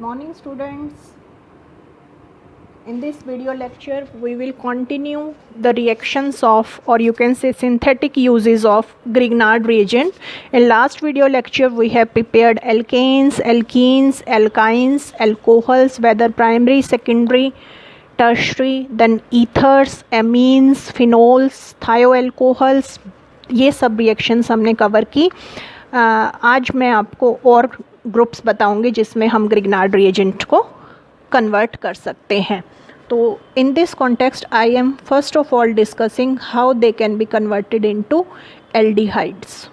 Good morning, students. In this video lecture we will continue the reactions of, or you can say synthetic uses of, Grignard reagent. In last video lecture we have prepared alkanes, alkenes, alkynes, alcohols, whether primary, secondary, tertiary, then ethers, amines, phenols, thioalcohols, ये सब reactions हमने cover की. आज मैं आपको और groups बताऊंगी जिसमें हम ग्रिग्नार्ड रिएजेंट को कन्वर्ट कर सकते हैं. तो in this context I am first of all discussing how they can be converted into aldehydes.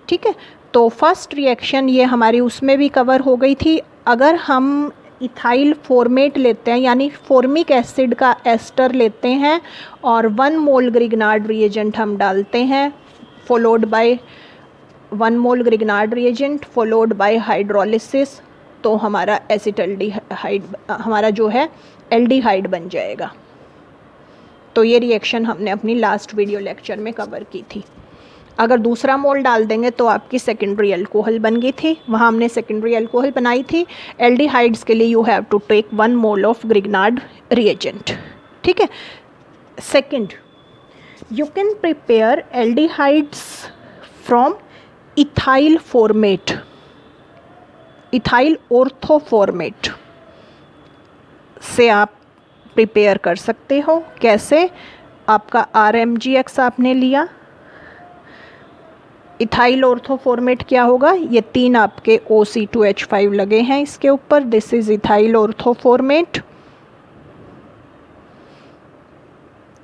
ठीक है, तो फर्स्ट रिएक्शन ये हमारी उसमें भी कवर हो गई थी. अगर हम इथाइल फॉर्मेट लेते हैं यानी फॉर्मिक एसिड का एस्टर लेते हैं और 1 मोल ग्रिग्नार्ड रिएजेंट हम डालते हैं, followed by 1 mole Grignard reagent followed by hydrolysis, तो हमारा एसिटल्डिहाइड, हमारा जो है एल्डिहाइड बन जाएगा. तो ये रिएक्शन हमने अपनी लास्ट वीडियो लेक्चर में कवर की थी. अगर दूसरा मोल डाल देंगे तो आपकी सेकेंडरी अल्कोहल बन गई थी. वहाँ हमने सेकेंडरी अल्कोहल बनाई थी. एल्डिहाइड्स के लिए you have to take 1 mole of Grignard reagent. ठीक है. Second, you can prepare aldehydes from ethyl formate, ethyl orthoformate से आप प्रिपेयर कर सकते हो. कैसे? आपका RMGX आपने लिया, इथाइल ऑर्थोफॉर्मेट क्या होगा, ये 3 आपके OC2H5 लगे हैं इसके ऊपर, दिस इज इथाइल ऑर्थोफॉर्मेट.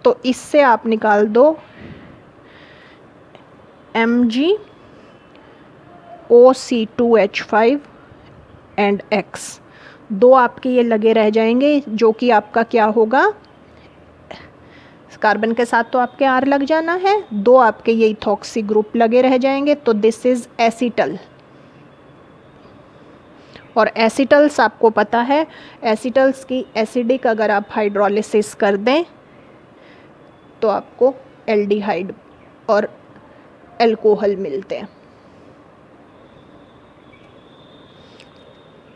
तो इससे आप निकाल दो MgOC2H5 एंड X. 2 आपके ये लगे रह जाएंगे जो कि आपका क्या होगा, कार्बन के साथ तो आपके R लग जाना है, 2 आपके ये इथॉक्सी ग्रुप लगे रह जाएंगे. तो दिस इज एसिटल. और एसिटल्स आपको पता है, एसिटल्स की एसिडिक अगर आप हाइड्रोलिसिस कर दें तो आपको एल्डिहाइड और अल्कोहल मिलते हैं.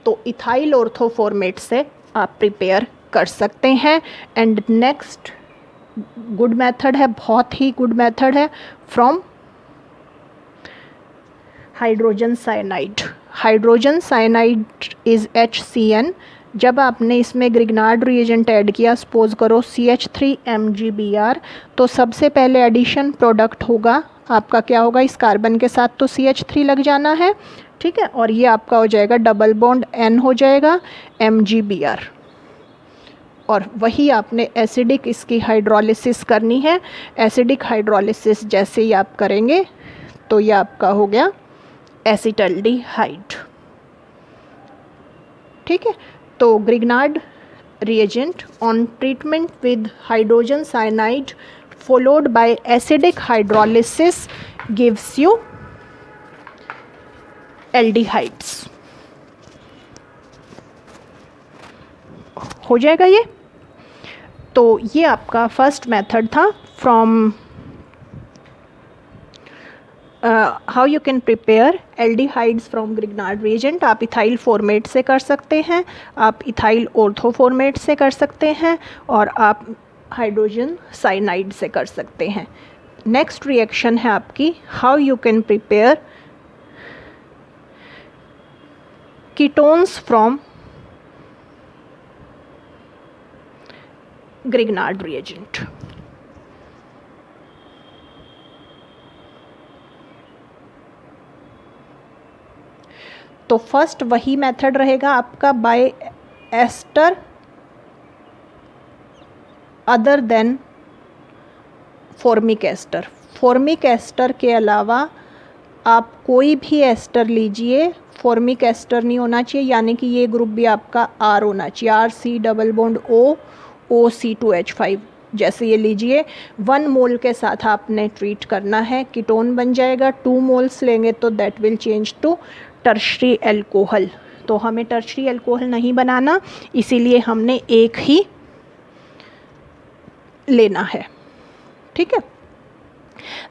तो इथाइल ऑर्थोफॉर्मेट से आप प्रिपेयर कर सकते हैं. एंड नेक्स्ट गुड मेथड है, बहुत ही गुड मेथड है, from hydrogen cyanide. Hydrogen cyanide is HCN. जब आपने इसमें ग्रिग्नार्ड रिएजेंट ऐड किया, सपोज करो CH3MgBr, तो सबसे पहले एडिशन प्रोडक्ट होगा आपका क्या होगा, इस कार्बन के साथ तो CH3 लग जाना है. ठीक है, और ये आपका हो जाएगा डबल बॉन्ड N हो जाएगा MgBr. और वही आपने एसिडिक इसकी हाइड्रोलिसिस करनी है. एसिडिक हाइड्रोलिसिस जैसे ही आप करेंगे तो ये आपका हो गया एसिटल्डिहाइड. ठीक है, तो Grignard reagent on treatment with hydrogen cyanide followed by acidic hydrolysis gives you aldehydes. हो जाएगा ये. तो ये आपका फर्स्ट मेथड था from how you can prepare aldehydes from Grignard reagent. आप इथाइल फॉर्मेट से कर सकते हैं, आप इथाइल ऑर्थोफॉर्मेट से कर सकते हैं, और आप हाइड्रोजन साइनाइड से कर सकते हैं. नेक्स्ट रिएक्शन है आपकी how you can prepare ketones from Grignard reagent. तो फर्स्ट वही मेथड रहेगा आपका, by ester other than formic ester. Formic ester के अलावा आप कोई भी एस्टर लीजिए, फॉर्मिक एस्टर नहीं होना चाहिए, यानी कि ये ग्रुप भी आपका R होना चाहिए, RC double bond O OC2H5. जैसे ये लीजिए, 1 मोल के साथ आपने ट्रीट करना है, कीटोन बन जाएगा. 2 मोल्स लेंगे तो that will change to tertiary alcohol. तो हमें टर्शरी अल्कोहल नहीं बनाना, इसीलिए हमने एक ही लेना है. ठीक है.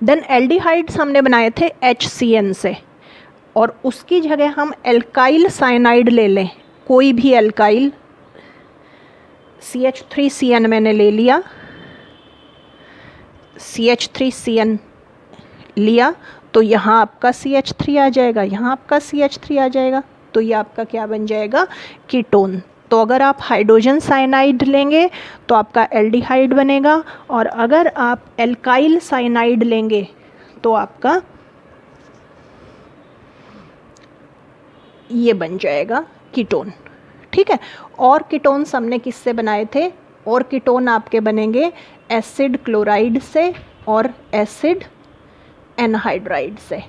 देन एल्डिहाइड्स हमने बनाए थे HCN से. और उसकी जगह हम एल्काइल साइनाइड ले लें, कोई भी एल्काइल, CH3CN मैंने ले लिया, CH3CN लिया, तो यहाँ आपका CH3 आ जाएगा, यहाँ आपका CH3 आ जाएगा, तो ये आपका क्या बन जाएगा, कीटोन। तो अगर आप हाइड्रोजन साइनाइड लेंगे तो आपका एल्डिहाइड बनेगा, और अगर आप एल्काइल साइनाइड लेंगे तो आपका ये बन जाएगा कीटोन। ठीक है। और कीटोन्स हमने किससे बनाए थे, और कीटोन आपके बनेंगे एसिड क्लोराइड से और एसिड एनहाइड्राइड से।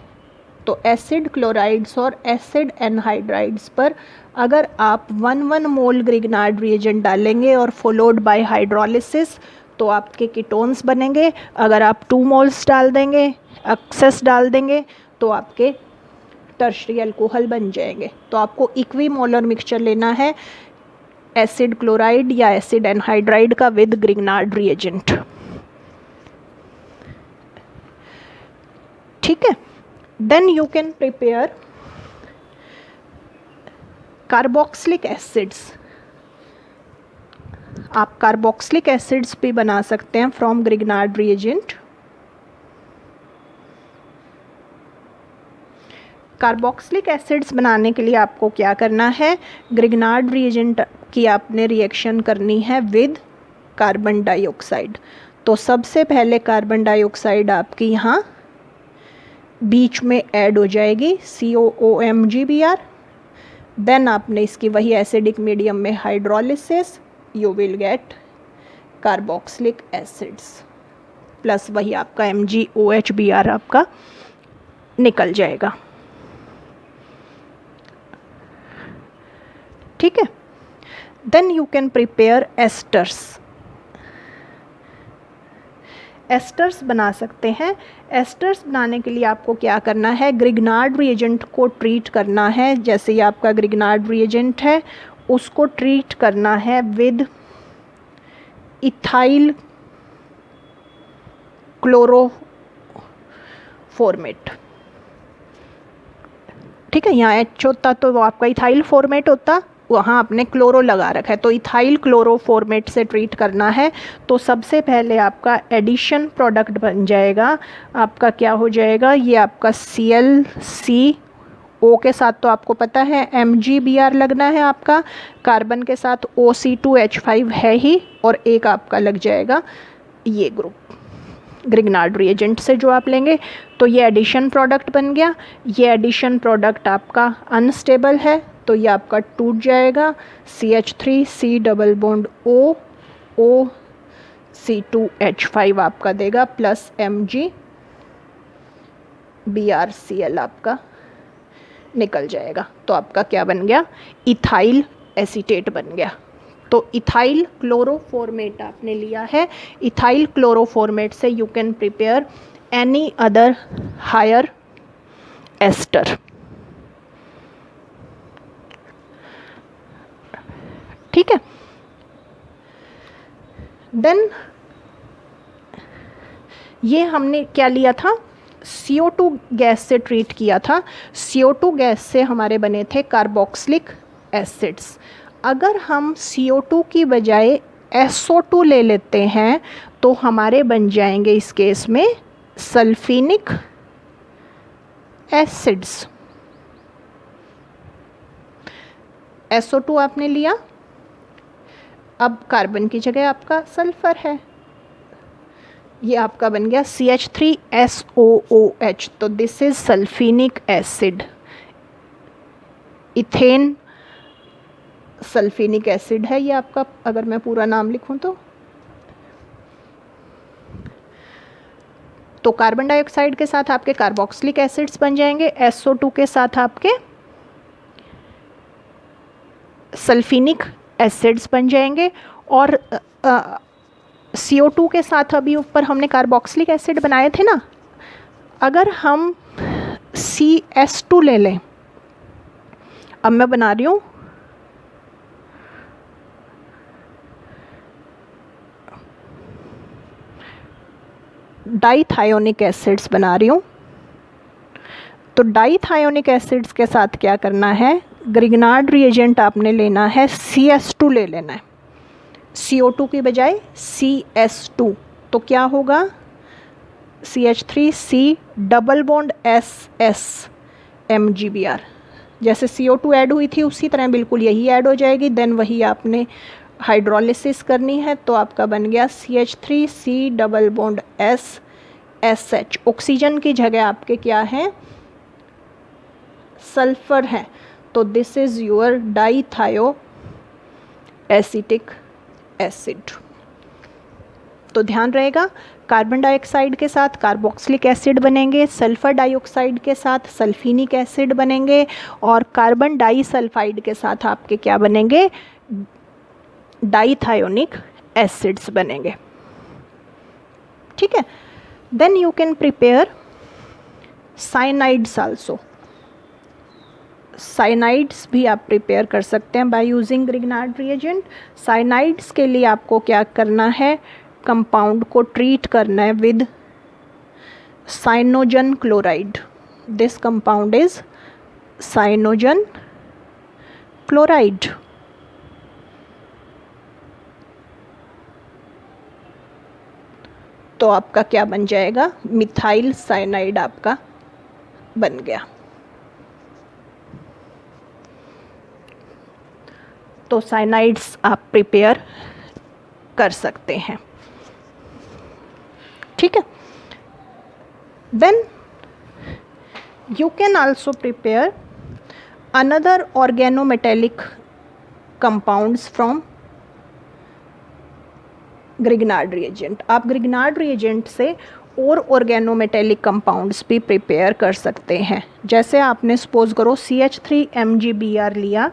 तो एसिड क्लोराइड्स और एसिड एनहाइड्राइड्स पर अगर आप 1 मोल ग्रिग्नार्ड रिएजेंट डालेंगे और फॉलोड बाय हाइड्रोलिसिस तो आपके कीटोन्स बनेंगे। अगर आप 2 मोल्स डाल देंगे, एक्सेस डाल देंगे, तो आपके टर्शरी अल्कोहल बन जाएंगे। तो आपको इक्विमोलर मिक्सचर लेना है एसिड क्लोराइड या एसिड एनहाइड्राइड का विद ग्रिग्नार्ड रिएजेंट। ठीक है। Then you can prepare carboxylic acids. आप कार्बोक्सिलिक एसिड्स भी बना सकते हैं from Grignard reagent. Carboxylic acids बनाने के लिए आपको क्या करना है, ग्रिग्नार्ड रिएजेंट की आपने रिएक्शन करनी है विद कार्बन डाइऑक्साइड। तो सबसे पहले कार्बन डाइऑक्साइड आपकी यहाँ बीच में ऐड हो जाएगी, COOMgBr। देन आपने इसकी वही एसिडिक मीडियम में hydrolysis, you will get carboxylic acids plus वही आपका MgOHBr आपका निकल जाएगा। ठीक है। Then you can prepare esters. Esters बना सकते हैं। एस्टर्स बनाने के लिए आपको क्या करना है, ग्रिग्नार्ड रिएजेंट को ट्रीट करना है। जैसे ये आपका ग्रिग्नार्ड रिएजेंट है, उसको ट्रीट करना है विद इथाइल क्लोरोफॉर्मेट। ठीक है। यहाँ H होता तो वो आपका इथाइल फॉर्मेट होता, वहाँ आपने क्लोरो लगा रखा है, तो इथाइल क्लोरोफॉर्मेट से ट्रीट करना है। तो सबसे पहले आपका एडिशन प्रोडक्ट बन जाएगा, आपका क्या हो जाएगा, ये आपका ClCO के साथ तो आपको पता है MgBr लगना है आपका, कार्बन के साथ OC2H5 है ही, और एक आपका लग जाएगा ये ग्रुप ग्रिग्नार्ड रिएजेंट से जो आप लेंगे। तो ये एडिशन प्रोडक्ट बन गया। ये एडिशन प्रोडक्ट आपका अनस्टेबल है, तो ये आपका टूट जाएगा, CH3 C double bond O OC2H5 आपका देगा प्लस MgBrCl आपका निकल जाएगा। तो आपका क्या बन गया, इथाइल एसीटेट बन गया। तो इथाइल क्लोरोफॉर्मेट आपने लिया है। इथाइल क्लोरोफॉर्मेट से you can prepare any other higher ester. ठीक है। देन ये हमने क्या लिया था, CO2 गैस से ट्रीट किया था। CO2 गैस से हमारे बने थे कार्बोक्सिलिक एसिड्स। अगर हम CO2 की बजाय SO2 ले लेते हैं तो हमारे बन जाएंगे इस केस में सल्फिनिक एसिड्स। SO2 आपने लिया, अब कार्बन की जगह आपका सल्फर है, ये आपका बन गया CH3SOOH। तो this is sulphinic acid, ethane sulphinic acid है ये आपका, अगर मैं पूरा नाम लिखूं तो कार्बन डाइऑक्साइड के साथ आपके कार्बोक्सिलिक एसिड्स बन जाएंगे, SO2 के साथ आपके सल्फिनिक एसिड्स बन जाएंगे, और CO2 के साथ अभी ऊपर हमने कार्बोक्सिलिक एसिड बनाए थे ना, अगर हम CS2 ले लें, अब मैं बना रही हूँ डाइथायोनिक एसिड्स बना रही हूँ। तो डाइथायोनिक एसिड्स के साथ क्या करना है, ग्रिग्नार्ड रिएजेंट आपने लेना है, CS2 ले लेना है, CO2 की बजाय CS2। तो क्या होगा, CH3C double bond SS MgBr, जैसे CO2 ऐड हुई थी उसी तरह बिल्कुल यही ऐड हो जाएगी। देन वही आपने हाइड्रोलिसिस करनी है, तो आपका बन गया CH3C double bond S SH। Oxygen की जगह आपके क्या है, सल्फर है, तो this is your dithio acetic acid. तो ध्यान रहेगा, कार्बन डाइऑक्साइड के साथ कार्बोक्सिलिक एसिड बनेंगे, सल्फर डाइऑक्साइड के साथ सल्फिनिक एसिड बनेंगे, और कार्बन डाइसल्फाइड के साथ आपके क्या बनेंगे, डाइथायोनिक एसिड्स बनेंगे। ठीक है, then you can prepare cyanides also. Cyanides भी आप प्रिपेयर कर सकते हैं by using Grignard reagent. Cyanides के लिए आपको क्या करना है, कंपाउंड को ट्रीट करना है with Cyanogen chloride. This compound is Cyanogen chloride. तो आपका क्या बन जाएगा, मिथाइल साइनाइड आपका बन गया। तो साइनाइड्स आप प्रिपेयर कर सकते हैं। ठीक है, then you can also prepare another organometallic compounds from Grignard reagent. आप ग्रिग्नार्ड रिएजेंट से और ऑर्गेनोमेटेलिक कंपाउंड्स भी प्रिपेयर कर सकते हैं। जैसे आपने सपोज करो CH3 MgBr लिया,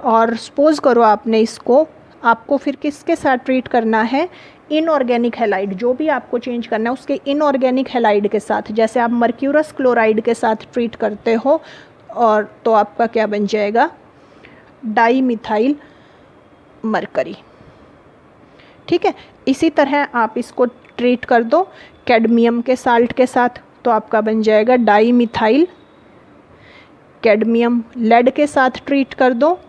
और सपोज करो आपने इसको, आपको फिर किसके साथ ट्रीट करना है, इनऑर्गेनिक हैलाइड, जो भी आपको चेंज करना है उसके इनऑर्गेनिक हैलाइड के साथ, जैसे आप मर्क्यूरस क्लोराइड के साथ ट्रीट करते हो, और तो आपका क्या बन जाएगा, डाईमिथाइल मरकरी। ठीक है, इसी तरह आप इसको ट्रीट कर दो कैडमियम के साल्ट के साथ, तो आपका बन जाएगा डाईमिथाइल कैडमियम। लेड के साथ ट्रीट कर दो,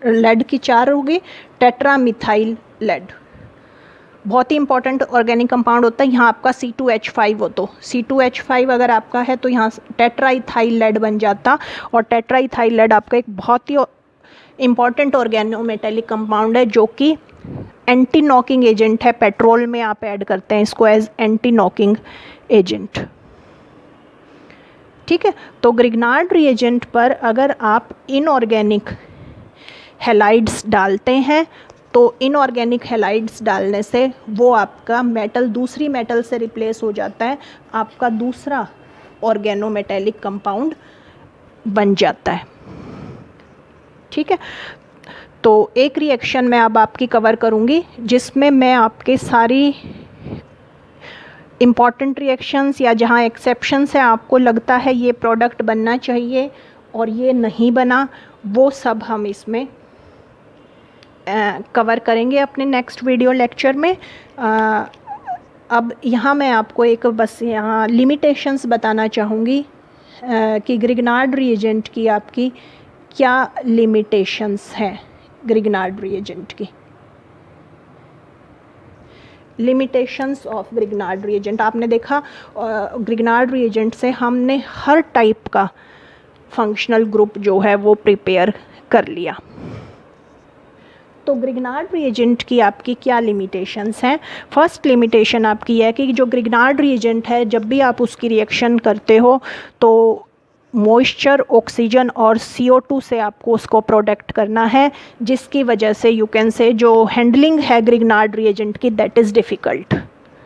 लेड की 4 होगी, टेट्रामिथाइल लेड। बहुत ही इंपॉर्टेंट ऑर्गेनिक कंपाउंड होता है। यहाँ आपका C2H5 हो, तो C2H5 अगर आपका है तो यहाँ टेट्राइथाइल लेड बन जाता, और टेट्राइथाइल लेड आपका एक बहुत ही इंपॉर्टेंट ऑर्गेनोमेटेलिक कंपाउंड है, जो कि एंटी नॉकिंग एजेंट है। पेट्रोल में आप ऐड करते हैं इसको एज एंटी नॉकिंग एजेंट। ठीक है, तो ग्रिग्नार्ड रिएजेंट पर अगर आप इनऑर्गेनिक हैलाइड्स डालते हैं, तो इनऑर्गेनिक हैलाइड्स डालने से वो आपका मेटल दूसरी मेटल से रिप्लेस हो जाता है, आपका दूसरा ऑर्गेनोमेटेलिक कंपाउंड बन जाता है। ठीक है, तो एक रिएक्शन मैं अब आपकी कवर करूँगी, जिसमें मैं आपके सारी इम्पॉर्टेंट रिएक्शंस या जहाँ एक्सेप्शंस है, आपको लगता है ये प्रोडक्ट बनना चाहिए और ये नहीं बना, वो सब हम इसमें कवर करेंगे अपने नेक्स्ट वीडियो लेक्चर में। अब यहाँ मैं आपको एक बस यहाँ लिमिटेशंस बताना चाहूँगी कि ग्रिग्नार्ड रिएजेंट की आपकी क्या लिमिटेशंस हैं। ग्रिग्नार्ड रिएजेंट की लिमिटेशंस ऑफ ग्रिग्नार्ड रिएजेंट, आपने देखा ग्रिग्नार्ड रिएजेंट से हमने हर टाइप का फंक्शनल ग्रुप जो है वो प्रिपेयर कर लिया। तो ग्रिग्नार्ड रिएजेंट की आपकी क्या लिमिटेशंस हैं। फर्स्ट लिमिटेशन आपकी है कि जो ग्रिग्नार्ड रिएजेंट है, जब भी आप उसकी रिएक्शन करते हो तो मॉइस्चर, ऑक्सीजन और CO2 से आपको उसको प्रोटेक्ट करना है, जिसकी वजह से यू कैन से जो हैंडलिंग है ग्रिग्नार्ड रिएजेंट की, दैट इज़ डिफ़िकल्ट।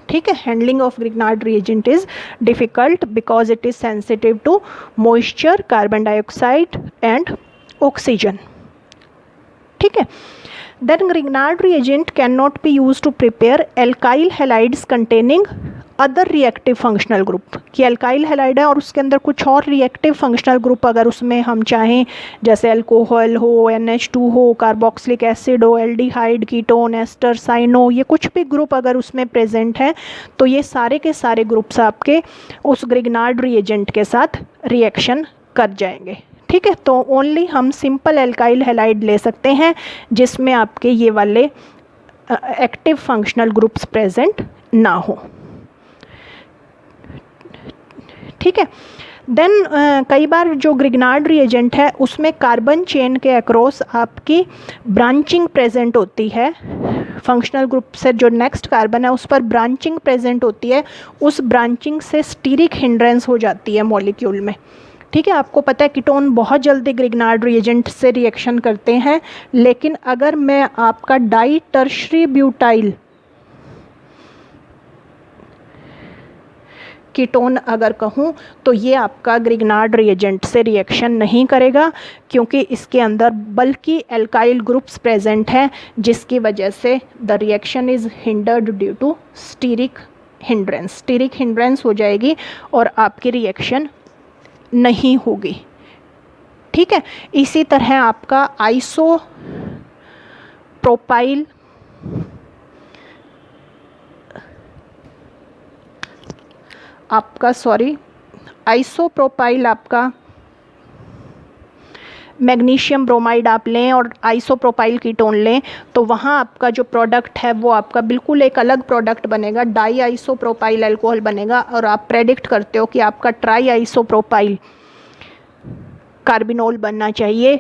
ठीक है, handling of Grignard reagent is difficult because it is sensitive to moisture, carbon dioxide and oxygen. ठीक है, then Grignard reagent cannot be used to prepare alkyl halides containing other reactive functional group कि alkyl halide है और उसके अंदर कुछ और reactive functional group अगर उसमें हम चाहें, जैसे अल्कोहल हो, NH2 हो, कार्बोक्सिलिक एसिड हो, एल्डिहाइड, कीटोन, एस्टर, साइनो, ये कुछ भी ग्रुप अगर उसमें प्रेजेंट है तो ये सारे के सारे ग्रुप्स आपके उस ग्रिग्नार्ड रिएजेंट के साथ रिएक्शन कर जाएंगे। ठीक है, तो ओनली हम सिंपल एल्काइल हैलाइड ले सकते हैं जिसमें आपके ये वाले एक्टिव फंक्शनल ग्रुप्स प्रेजेंट ना हो। ठीक है, देन कई बार जो ग्रिग्नार्ड रिएजेंट है उसमें कार्बन चेन के अक्रॉस आपकी ब्रांचिंग प्रेजेंट होती है। फंक्शनल ग्रुप से जो नेक्स्ट कार्बन है उस पर ब्रांचिंग प्रेजेंट होती है, उस ब्रांचिंग से स्टीरिक हिंड्रेंस हो जाती है मॉलिक्यूल में। ठीक है, आपको पता है कीटोन बहुत जल्दी ग्रिग्नार्ड रिएजेंट से रिएक्शन करते हैं, लेकिन अगर मैं आपका डाई टर्शरी ब्यूटाइल कीटोन अगर कहूँ तो ये आपका ग्रिग्नार्ड रिएजेंट से रिएक्शन नहीं करेगा, क्योंकि इसके अंदर बल्कि एल्काइल ग्रुप्स प्रेजेंट हैं, जिसकी वजह से the reaction is hindered due to steric hindrance. Steric hindrance हो जाएगी और आपकी रिएक्शन नहीं होगी। ठीक है, इसी तरह आपका आइसोप्रोपाइल आपका मैग्नीशियम ब्रोमाइड आप लें और आइसोप्रोपाइल कीटोन लें तो वहाँ आपका जो प्रोडक्ट है वो आपका बिल्कुल एक अलग प्रोडक्ट बनेगा, डाई आइसोप्रोपाइल अल्कोहल बनेगा, और आप प्रेडिक्ट करते हो कि आपका ट्राई आइसोप्रोपाइल कार्बिनोल बनना चाहिए,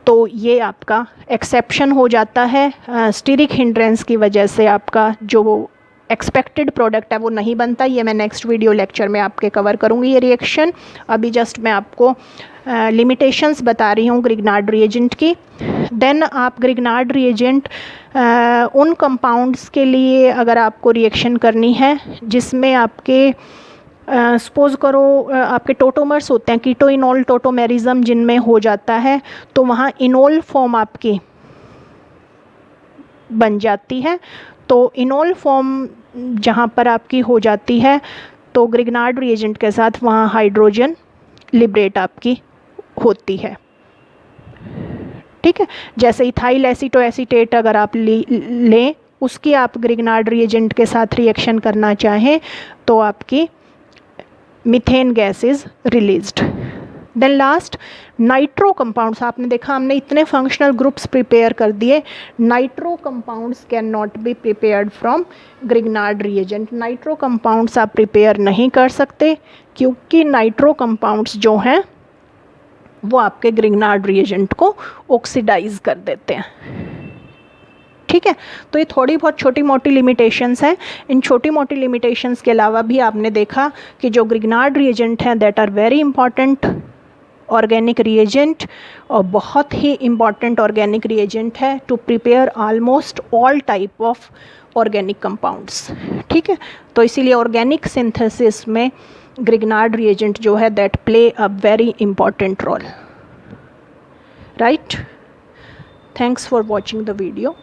तो ये आपका एक्सेप्शन हो जाता है। स्टीरिक हिंड्रेंस की वजह से आपका जो एक्सपेक्टेड प्रोडक्ट है वो नहीं बनता। ये मैं नेक्स्ट वीडियो लेक्चर में आपके कवर करूँगी ये रिएक्शन। अभी जस्ट मैं आपको लिमिटेशंस बता रही हूँ ग्रिग्नार्ड रिएजेंट की। देन आप ग्रिग्नार्ड रिएजेंट उन कंपाउंड्स के लिए अगर आपको रिएक्शन करनी है जिसमें आपके सपोज़ करो आपके टोटोमर्स होते हैं, कीटो इनोल टोटोमेरिज्म जिनमें हो जाता है, तो वहाँ इनोल फॉर्म आपकी बन जाती है। तो इनोल फॉर्म जहाँ पर आपकी हो जाती है तो ग्रिग्नार्ड रिएजेंट के साथ वहाँ हाइड्रोजन लिबरेट आपकी होती है। ठीक है, जैसे इथाइल एसीटोएसीटेट अगर आप लें, उसकी आप ग्रिग्नार्ड रिएजेंट के साथ रिएक्शन करना चाहें तो आपकी methane gas is released. Then last nitro compounds. आपने देखा हमने इतने फंक्शनल ग्रुप्स प्रिपेयर कर दिए। Nitro compounds can not be prepared from Grignard reagent. Nitro compounds आप प्रिपेयर नहीं कर सकते क्योंकि नाइट्रो कंपाउंड्स जो हैं वो आपके ग्रिग्नार्ड रिएजेंट को ऑक्सीडाइज कर देते हैं। ठीक है, तो ये थोड़ी बहुत छोटी मोटी लिमिटेशंस हैं। इन छोटी मोटी लिमिटेशंस के अलावा भी आपने देखा कि जो ग्रिग्नार्ड रिएजेंट हैं that are very important organic reagent, और बहुत ही इम्पॉर्टेंट ऑर्गेनिक रिएजेंट है to prepare almost all type of organic compounds. ठीक है, तो इसीलिए ऑर्गेनिक सिंथेसिस में ग्रिग्नार्ड रिएजेंट जो है that play a very important role. Right, thanks for watching the video.